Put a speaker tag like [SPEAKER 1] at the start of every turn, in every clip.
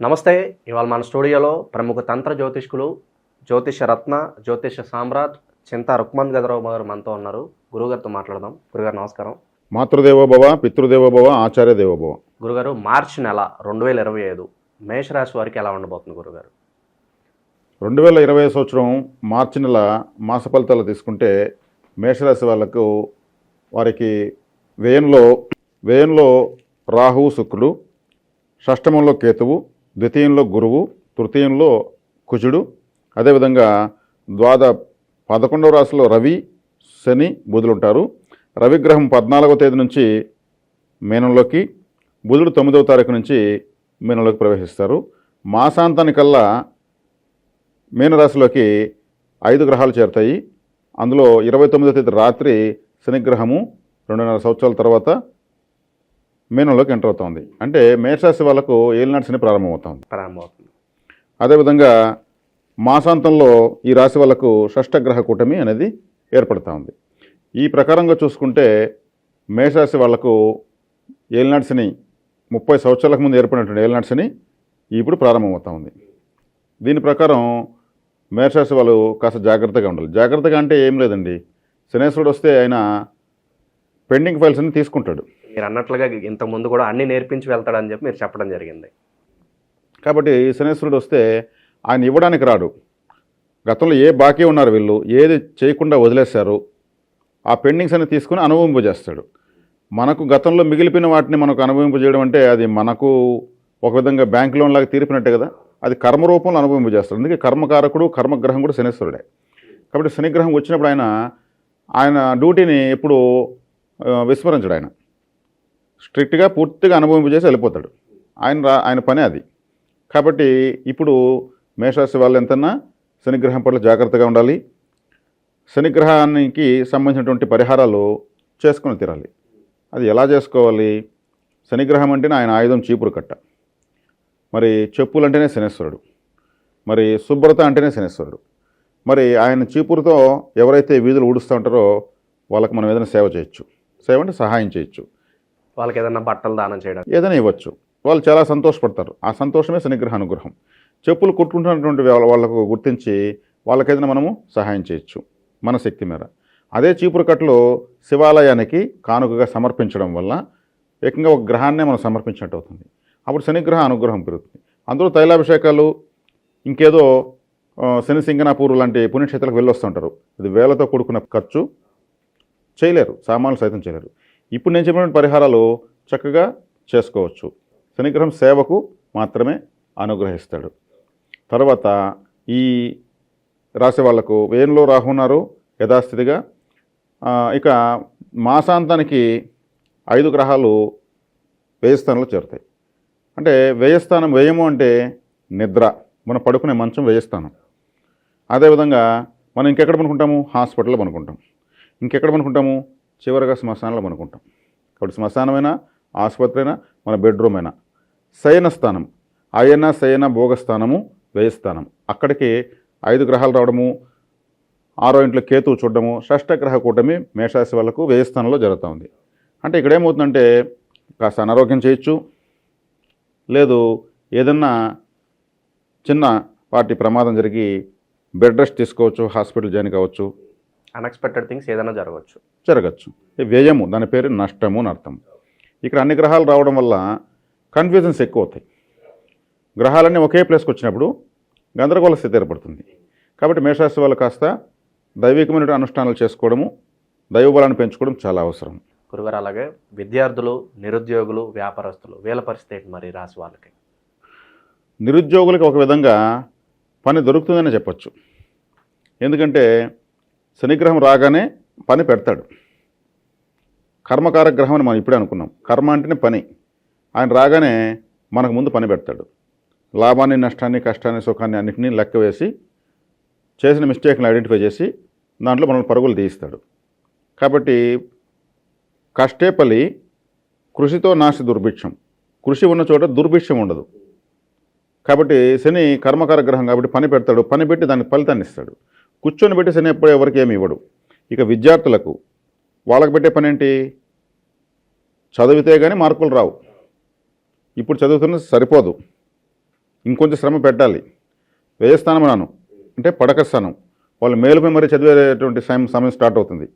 [SPEAKER 1] నమస్తే. ఇవాళ మన స్టూడియోలో ప్రముఖ తంత్ర జ్యోతిష్కులు, జ్యోతిష రత్న, జ్యోతిష సామ్రాట్ చింతా రుక్మంత్ గదరావు గారు మనతో ఉన్నారు. గురుగారితో మాట్లాడదాం. గురుగారు నమస్కారం.
[SPEAKER 2] మాతృదేవోభవ, పితృదేవోభవ, ఆచార్య దేవోభవ.
[SPEAKER 1] గురుగారు, మార్చి నెల 2025 మేషరాశి వారికి ఎలా ఉండబోతుంది గురుగారు?
[SPEAKER 2] 2020 సంవత్సరం మార్చి నెల మాస ఫలితాలు తీసుకుంటే మేషరాశి వాళ్ళకు వారికి వ్యయంలో రాహువు శుక్రుడు, షష్టమంలో కేతువు, ద్వితీయంలో గురువు, తృతీయంలో కుజుడు, అదేవిధంగా 11వ రాశిలో రవి, శని, బుధులు ఉంటారు. రవిగ్రహం 14వ తేదీ నుంచి మీనంలోకి, బుధుడు 9వ తారీఖు నుంచి మీనంలోకి ప్రవేశిస్తారు. మాసాంతానికల్లా మీనరాశిలోకి 5 గ్రహాలు చేరుతాయి. అందులో 29వ తేదీ రాత్రి శనిగ్రహము 2.5 సంవత్సరాల తర్వాత మీనంలోకి ఎంటర్ అవుతుంది. అంటే మేషరాశి వాళ్ళకు ఏలినాటి శని ప్రారంభమవుతుంది. అదేవిధంగా మాసాంతంలో ఈ రాశి వాళ్ళకు షష్టగ్రహ కూటమి అనేది ఏర్పడుతూ ఉంది. ఈ ప్రకారంగా చూసుకుంటే మేషరాశి వాళ్లకు ఏలినాటి శని 30 సంవత్సరాలకు ముందు ఏర్పడినటువంటి ఏలినాటి శని ఇప్పుడు ప్రారంభమవుతూ ఉంది. దీని ప్రకారం మేషరాశి వాళ్ళు కాస్త జాగ్రత్తగా ఉండాలి. జాగ్రత్తగా అంటే ఏం లేదండి, శనేశ్వరుడు వస్తే ఆయన పెండింగ్ ఫైల్స్ అన్ని తీసుకుంటాడు.
[SPEAKER 1] మీరు అన్నట్లుగా ఇంతకుముందు కూడా అన్ని నేర్పించి వెళ్తాడని చెప్పి మీరు చెప్పడం జరిగింది.
[SPEAKER 2] కాబట్టి శనేశ్వరుడు వస్తే ఆయన ఇవ్వడానికి రాడు. గతంలో ఏ బాకీ ఉన్నారు వీళ్ళు, ఏది చేయకుండా వదిలేశారు, ఆ పెండింగ్స్ అన్ని తీసుకుని అనుభవింపజేస్తాడు. మనకు గతంలో మిగిలిపోయిన వాటిని మనకు అనుభవింపజేయడం అంటే అది మనకు ఒక విధంగా బ్యాంక్ లోన్ లాగా తీర్పినట్టే కదా. అది కర్మ రూపంలో అనుభవింపజేస్తాడు. అందుకే కర్మకారకుడు, కర్మగ్రహం కూడా శనేశ్వరుడే. కాబట్టి శనిగ్రహం వచ్చినప్పుడు ఆయన డ్యూటీని ఎప్పుడు విస్మరించడు. ఆయన స్ట్రిక్ట్గా పూర్తిగా అనుభవింపజేసి వెళ్ళిపోతాడు. ఆయన పనే అది. కాబట్టి ఇప్పుడు మేషరాశి వాళ్ళు ఎంతన్నా శనిగ్రహం పట్ల జాగ్రత్తగా ఉండాలి. శనిగ్రహానికి సంబంధించినటువంటి పరిహారాలు చేసుకుని తీరాలి. అది ఎలా చేసుకోవాలి? శనిగ్రహం అంటేనే ఆయన ఆయుధం చీపురు కట్ట, మరి చెప్పులు అంటేనే శనేశ్వరుడు, మరి శుభ్రత అంటేనే శనేశ్వరుడు. మరి ఆయన చీపురుతో ఎవరైతే వీధులు ఊడుస్తూ ఉంటారో వాళ్ళకి మనం ఏదైనా సేవ చేయొచ్చు. సేవ అంటే సహాయం చేయొచ్చు.
[SPEAKER 1] వాళ్ళకి ఏదైనా బట్టలు దానం చేయడం,
[SPEAKER 2] ఏదైనా ఇవ్వచ్చు. వాళ్ళు చాలా సంతోషపడతారు. ఆ సంతోషమే శనిగ్రహ అనుగ్రహం. చెప్పులు కుట్టుకుంటున్నటువంటి వాళ్ళకు గుర్తించి వాళ్ళకి ఏదైనా మనము సహాయం చేయొచ్చు మన శక్తి మేర. అదే చీపురు కట్టలో శివాలయానికి కానుకగా సమర్పించడం వల్ల ఏకంగా ఒక గ్రహాన్నే మనం సమర్పించినట్టు అవుతుంది. అప్పుడు శనిగ్రహ అనుగ్రహం పెరుగుతుంది. అందులో తైలాభిషేకాలు, ఇంకేదో శని సింగనాపూర్ లాంటి పుణ్యక్షేత్రాలకు వెళ్ళొస్తుంటారు. ఇది వేలతో కూడుకున్న ఖర్చు, చేయలేరు, సామాన్లు సైతం చేయలేరు. ఇప్పుడు నేను చెప్పిన పరిహారాలు చక్కగా చేసుకోవచ్చు. శనిగ్రహం సేవకు మాత్రమే అనుగ్రహిస్తాడు. తర్వాత ఈ రాశి వాళ్లకు వ్యయంలో రాహు ఉన్నారు యథాస్థితిగా. ఇక మాసాంతానికి 5 గ్రహాలు వ్యయస్థానంలో చేరుతాయి. అంటే వ్యయము అంటే నిద్ర, మనం పడుకునే మంచం వ్యయస్థానం. అదేవిధంగా మనం ఇంకెక్కడ పనుకుంటాము? హాస్పిటల్లో పనుకుంటాం. ఇంకెక్కడ పనుకుంటాము? చివరిగా శ్మశానంలో పనుకుంటాం. కాబట్టి శ్మశానమైనా, ఆసుపత్రి అయినా, మన బెడ్రూమ్ అయినా. శయనస్థానం, అయన శయన భోగస్థానము వ్యయస్థానం. అక్కడికి 5 గ్రహాలు రావడము, 6వ ఇంట్లో కేతువు చూడడము, షష్టగ్రహ కూటమి మేషరాశి వాళ్ళకు వ్యయస్థానంలో జరుగుతూ ఉంది. అంటే ఇక్కడ ఏమవుతుందంటే కాస్త అనారోగ్యం చేయొచ్చు, లేదు ఏదన్నా చిన్న వాటి ప్రమాదం జరిగి బెడ్ రెస్ట్ తీసుకోవచ్చు, హాస్పిటల్ జాయిన్ కావచ్చు.
[SPEAKER 1] అన్ఎక్స్పెక్టెడ్ థింగ్స్ ఏదైనా జరగచ్చు. వ్యయము, దాని పేరు నష్టము అని అర్థం. ఇక్కడ అన్ని గ్రహాలు రావడం వల్ల కన్ఫ్యూజన్స్ ఎక్కువ అవుతాయి. గ్రహాలన్నీ ఒకే ప్లేస్కి వచ్చినప్పుడు గందరగోళ స్థితి ఏర్పడుతుంది. కాబట్టి మేషరాశి వాళ్ళు కాస్త దైవికమైన అనుష్ఠానాలు చేసుకోవడము, దైవబలాన్ని పెంచుకోవడం చాలా అవసరం. గురుగారు, అలాగే విద్యార్థులు, నిరుద్యోగులు, వ్యాపారస్తులు వీళ్ళ పరిస్థితి ఏంటి మరి రాశి వాళ్ళకి?
[SPEAKER 2] నిరుద్యోగులకి ఒక విధంగా పని దొరుకుతుందని చెప్పచ్చు. ఎందుకంటే శనిగ్రహం రాగానే పని పెడతాడు. కర్మకారక గ్రహం అని మనం ఇప్పుడే అనుకున్నాం. కర్మ అంటేనే పని. ఆయన రాగానే మనకు ముందు పని పెడతాడు. లాభాన్ని, నష్టాన్ని, కష్టాన్ని, సుఖాన్ని అన్నింటినీ లెక్క వేసి చేసిన మిస్టేక్ని ఐడెంటిఫై చేసి దాంట్లో మనల్ని పరుగులు తీయిస్తాడు. కాబట్టి కష్టే పలి, కృషితో నాస్తి దుర్భిక్షం. కృషి ఉన్న చోట దుర్భిక్షం ఉండదు. కాబట్టి శని కర్మకారక గ్రహం కాబట్టి పని పెడతాడు. పని పెట్టి దానికి ఫలితాన్ని ఇస్తాడు. కూర్చొని పెట్టి శని ఎప్పుడు ఎవరికి ఏమి ఇవ్వడు. ఇక విద్యార్థులకు వాళ్ళకి పెట్టే పని ఏంటి? చదివితే కానీ మార్కులు రావు. ఇప్పుడు చదువుతున్నది సరిపోదు. ఇంకొంచెం శ్రమ పెట్టాలి. వ్యయస్థానం అన్నాను అంటే పడక స్థానం. వాళ్ళు మేలుకొని మరీ చదివేటువంటి సమయం స్టార్ట్ అవుతుంది.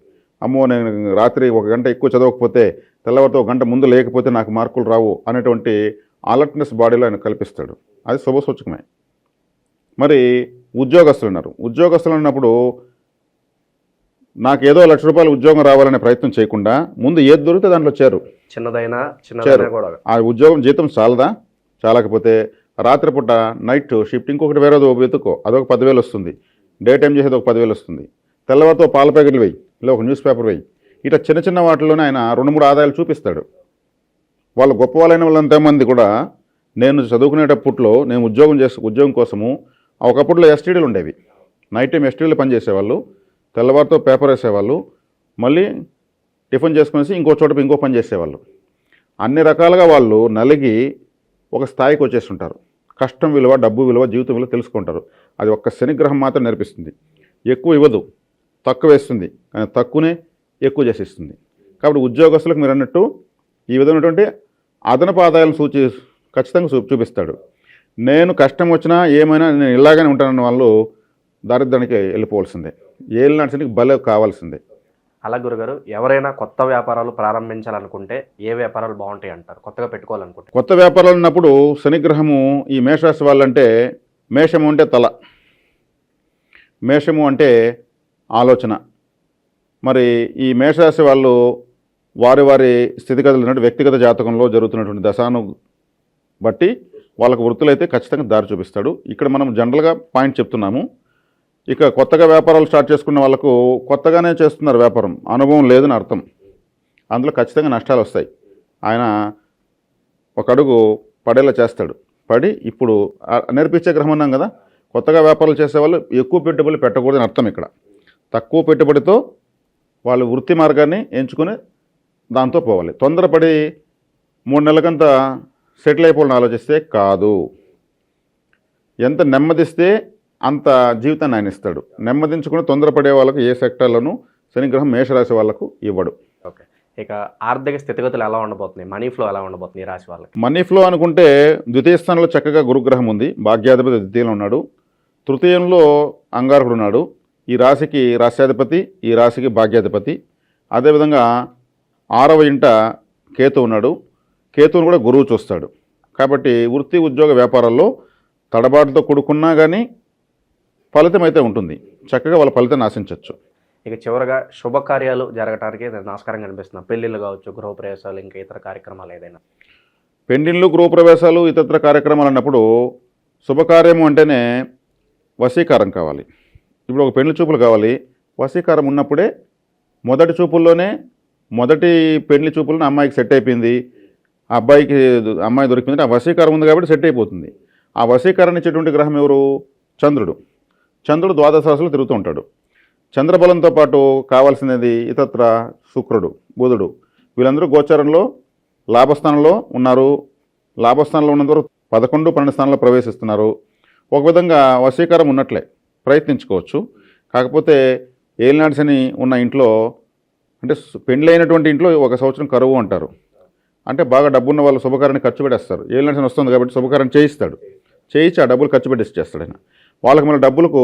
[SPEAKER 2] అమ్మో నేను రాత్రి 1 గంట ఎక్కువ చదవకపోతే తెల్లవారితో 1 గంట ముందు లేకపోతే నాకు మార్కులు రావు అనేటువంటి అలర్ట్నెస్ బాడీలో ఆయన కల్పిస్తాడు. అది శుభసూచకమే. మరి ఉద్యోగస్తులు ఉన్నారు. ఉద్యోగస్తులు ఉన్నప్పుడు నాకు ఏదో ₹1,00,000 ఉద్యోగం రావాలనే ప్రయత్నం చేయకుండా ముందు ఏది దొరికితే దాంట్లో చేరు.
[SPEAKER 3] చిన్నదైనా కూడా
[SPEAKER 2] ఆ ఉద్యోగం జీతం చాలదా? చాలకపోతే రాత్రిపూట నైట్ షిఫ్ట్ ఇంకొకటి వేరేదో వెతుకో, అదొక 10,000 వస్తుంది. డే టైం చేసేది ఒక 10,000 వస్తుంది. తెల్లవారితో పాల ప్యాకెట్లు వేయి, ఇలా ఒక న్యూస్ పేపర్ వేయి. ఇట్లా చిన్న చిన్న వాటిలోనే ఆయన 2-3 ఆదాయాలు చూపిస్తాడు. వాళ్ళు గొప్ప వాళ్ళైన వాళ్ళంతమంది కూడా నేను చదువుకునేటప్పట్లో నేను ఉద్యోగం కోసము ఒకప్పట్లో ఎస్టీడీలు ఉండేవి. నైట్ టైం ఎస్టీడీలు పనిచేసేవాళ్ళు, తెల్లవారితో పేపర్ వేసేవాళ్ళు, మళ్ళీ టిఫిన్ చేసుకునేసి ఇంకో చోట ఇంకో పని చేసేవాళ్ళు. అన్ని రకాలుగా వాళ్ళు నలిగి ఒక స్థాయికి వచ్చేస్తుంటారు. కష్టం విలువ, డబ్బు విలువ, జీవితం విలువ తెలుసుకుంటారు. అది ఒక్క శనిగ్రహం మాత్రం నేర్పిస్తుంది. ఎక్కువ ఇవ్వదు, తక్కువ వేస్తుంది, కానీ తక్కువనే ఎక్కువ చేసిస్తుంది. కాబట్టి ఉద్యోగస్తులకు మీరు అన్నట్టు ఈ విధమైనటువంటి అదనపు ఆదాయాలను ఖచ్చితంగా చూపిస్తాడు. నేను కష్టం వచ్చినా ఏమైనా నేను ఇలాగానే ఉంటానన్న వాళ్ళు దారిద్ర్యానికి వెళ్ళిపోవాల్సిందే. ఏలినాటికి బలం కావాల్సిందే.
[SPEAKER 3] అలా గురుగారు, ఎవరైనా కొత్త వ్యాపారాలు ప్రారంభించాలనుకుంటే ఏ వ్యాపారాలు బాగుంటాయి అంటారు? కొత్తగా పెట్టుకోవాలనుకుంటే
[SPEAKER 2] కొత్త వ్యాపారాలు ఉన్నప్పుడు శనిగ్రహము ఈ మేషరాశి వాళ్ళంటే, మేషము అంటే తల, మేషము అంటే ఆలోచన. మరి ఈ మేషరాశి వాళ్ళు వారి వారి స్థితిగతులు వ్యక్తిగత జాతకంలో జరుగుతున్నటువంటి దశాను బట్టి వాళ్ళకు వృత్తులైతే ఖచ్చితంగా దారి చూపిస్తాడు. ఇక్కడ మనం జనరల్గా పాయింట్ చెప్తున్నాము. ఇక కొత్తగా వ్యాపారాలు స్టార్ట్ చేసుకున్న వాళ్ళకు కొత్తగానే చేస్తున్నారు వ్యాపారం, అనుభవం లేదని అర్థం. అందులో ఖచ్చితంగా నష్టాలు వస్తాయి. ఆయన ఒక అడుగు పడేలా చేస్తాడు. పడి ఇప్పుడు నేర్పించే గ్రహం అన్నాం కదా, కొత్తగా వ్యాపారాలు చేసేవాళ్ళు ఎక్కువ పెట్టుబడులు పెట్టకూడదని అర్థం. ఇక్కడ తక్కువ పెట్టుబడితో వాళ్ళు వృత్తి మార్గాన్ని ఎంచుకొని దాంతో పోవాలి. తొందరపడి 3 నెలలకంతా సెటిల్ అయిపోవాలని ఆలోచిస్తే కాదు. ఎంత నెమ్మదిస్తే అంత జీవితాన్ని ఆయన ఇస్తాడు. నెమ్మదించుకుని తొందరపడే వాళ్ళకు ఏ సెక్టర్లను శనిగ్రహం మేషరాశి వాళ్ళకు ఇవ్వడు.
[SPEAKER 3] ఓకే, ఇక ఆర్థిక స్థితిగతులు ఎలా ఉండబోతున్నాయి? మనీ ఫ్లో ఎలా ఉండబోతుంది ఈ రాశి వాళ్ళకి?
[SPEAKER 2] మనీ ఫ్లో అనుకుంటే ద్వితీయ స్థానంలో చక్కగా గురుగ్రహం ఉంది. భాగ్యాధిపతి ద్వితీయంలో ఉన్నాడు. తృతీయంలో అంగారకుడు ఉన్నాడు. ఈ రాశికి రాశ్యాధిపతి, ఈ రాశికి భాగ్యాధిపతి. అదేవిధంగా 6వ ఇంట కేతు ఉన్నాడు. కేతువును కూడా గురువు చూస్తాడు. కాబట్టి వృత్తి ఉద్యోగ వ్యాపారాల్లో తడబాటుతో కూడుకున్నా కానీ ఫలితం అయితే ఉంటుంది. చక్కగా వాళ్ళ ఫలితాన్ని ఆశించవచ్చు.
[SPEAKER 3] ఇక చివరగా శుభకార్యాలు జరగడానికి నమస్కారం కనిపిస్తున్నాం. పెళ్ళిళ్ళు కావచ్చు, గృహప్రవేశాలు, ఇంకా ఇతర కార్యక్రమాలు ఏదైనా?
[SPEAKER 2] పెండిళ్ళు, గృహప్రవేశాలు, ఇతర కార్యక్రమాలు అన్నప్పుడు శుభకార్యము అంటేనే వశీకారం కావాలి. ఇప్పుడు ఒక పెళ్లి చూపులు కావాలి. వశీకారం ఉన్నప్పుడే మొదటి చూపుల్లోనే, మొదటి పెళ్లి చూపులను అమ్మాయికి సెట్ అయిపోయింది, ఆ అబ్బాయికి అమ్మాయి దొరికిందంటే ఆ వశీకారం ఉంది కాబట్టి సెట్ అయిపోతుంది. ఆ వశీకారాన్ని ఇచ్చేటువంటి గ్రహం ఎవరు? చంద్రుడు. చంద్రుడు ద్వాదశ రాశిలో తిరుగుతూ ఉంటాడు. చంద్రబలంతో పాటు కావాల్సినది ఇతత్ర శుక్రుడు, బుధుడు. వీళ్ళందరూ గోచారంలో లాభస్థానంలో ఉన్నారు. లాభస్థానంలో ఉన్నంతవరకు 11, 12 స్థానంలో ప్రవేశిస్తున్నారు. ఒక విధంగా వశీకారం ఉన్నట్లే, ప్రయత్నించుకోవచ్చు. కాకపోతే ఏలినాటి శని ఉన్న ఇంట్లో, అంటే పెండ్లైనటువంటి ఇంట్లో 1 సంవత్సరం కరువు అంటారు. అంటే బాగా డబ్బున్న వాళ్ళు శుభకార్యాన్ని ఖర్చు పెట్టేస్తారు. ఏలినాటి శని వస్తుంది కాబట్టి శుభకార్యం చేయిస్తాడు. చేయించి ఆ డబ్బులు ఖర్చు పెట్టేసి చేస్తాడు ఆయన. వాళ్ళకి మన డబ్బులకు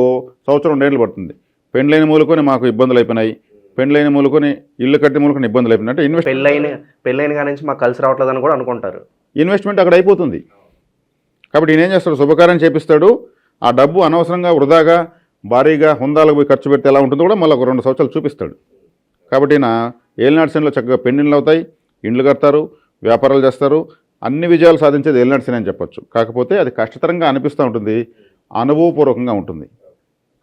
[SPEAKER 2] సంవత్సరం 2 ఏళ్ళు పడుతుంది. పెండ్లైన మూలుకొని మాకు ఇబ్బందులు అయిపోయినాయి, పెండ్లైన మూలుకొని ఇల్లు కట్టి మూలుకొని ఇబ్బందులు అయిపోయినాయి అంటే
[SPEAKER 3] పెళ్ళైన కానీ నుంచి మాకు కలిసి రావట్లేదని కూడా అనుకుంటారు.
[SPEAKER 2] ఇన్వెస్ట్మెంట్ అక్కడ అయిపోతుంది. కాబట్టి ఈయన ఏం చేస్తాడు? శుభకార్యం చేపిస్తాడు. ఆ డబ్బు అనవసరంగా వృధాగా భారీగా హుందాలకు పోయి ఖర్చు పెడితే ఎలా ఉంటుందో కూడా మళ్ళీ ఒక 2 సంవత్సరాలు చూపిస్తాడు. కాబట్టి ఈయన ఏలినాటి శనిలో చక్కగా పెండిళ్ళు అవుతాయి, ఇండ్లు కడతారు, వ్యాపారాలు చేస్తారు. అన్ని విజయాలు సాధించేది ఏలినాటి శని అని చెప్పొచ్చు. కాకపోతే అది కష్టతరంగా అనిపిస్తూ ఉంటుంది, అనుభవపూర్వకంగా ఉంటుంది.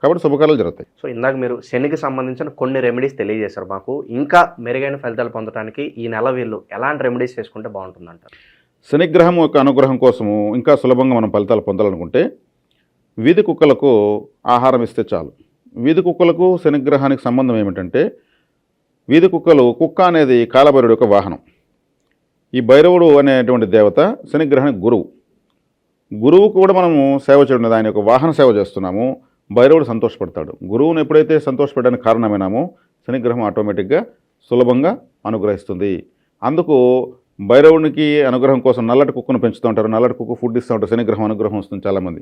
[SPEAKER 2] కాబట్టి శుభకార్యాలు జరుగుతాయి.
[SPEAKER 3] సో ఇందాక మీరు శనికి సంబంధించిన కొన్ని రెమెడీస్ తెలియజేశారు మాకు. ఇంకా మెరుగైన ఫలితాలు పొందడానికి ఈ నెల వీళ్ళు ఎలాంటి రెమెడీస్ చేసుకుంటే బాగుంటుందంటారు?
[SPEAKER 2] శనిగ్రహం యొక్క అనుగ్రహం కోసము ఇంకా సులభంగా మనం ఫలితాలు పొందాలనుకుంటే వీధి కుక్కలకు ఆహారం ఇస్తే చాలు. వీధి కుక్కలకు శనిగ్రహానికి సంబంధం ఏమిటంటే, వీధి కుక్కలు, కుక్క అనేది కాలభైరవుడు యొక్క వాహనం. ఈ భైరవుడు అనేటువంటి దేవత శనిగ్రహానికి గురువు. గురువుకు కూడా మనము సేవ చేయడం, ఆయన యొక్క వాహన సేవ చేస్తున్నాము. భైరవుడు సంతోషపడతాడు. గురువును ఎప్పుడైతే సంతోషపడడానికి కారణమైనామో శనిగ్రహం ఆటోమేటిక్గా సులభంగా అనుగ్రహిస్తుంది. అందుకు భైరవునికి అనుగ్రహం కోసం నల్లటి కుక్కను పెంచుతూ ఉంటారు, నల్లటి కుక్క ఫుడ్ ఇస్తూ ఉంటారు, శనిగ్రహం అనుగ్రహం వస్తుంది చాలామంది.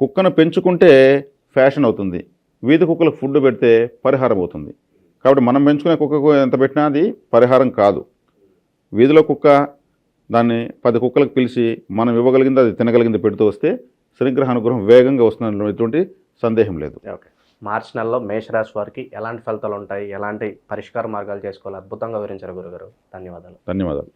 [SPEAKER 2] కుక్కను పెంచుకుంటే ఫ్యాషన్ అవుతుంది, వీధి కుక్కలకు ఫుడ్ పెడితే పరిహారం అవుతుంది. కాబట్టి మనం పెంచుకునే కుక్కకు ఎంత పెట్టినా అది పరిహారం కాదు. వీధిలో కుక్క దాన్ని 10 కుక్కలకు పిలిచి మనం ఇవ్వగలిగింది అది తినగలిగింది పెడుతూ వస్తే శనిగ్రహ అనుగ్రహం వేగంగా వస్తుందని ఎటువంటి సందేహం లేదు.
[SPEAKER 3] ఓకే. మార్చి నెలలో మేషరాశి వారికి ఎలాంటి ఫలితాలు ఉంటాయి, ఎలాంటి పరిష్కార మార్గాలు చేసుకోవాలి, అద్భుతంగా వివరించారు గురుగారు. ధన్యవాదాలు.
[SPEAKER 2] ధన్యవాదాలు.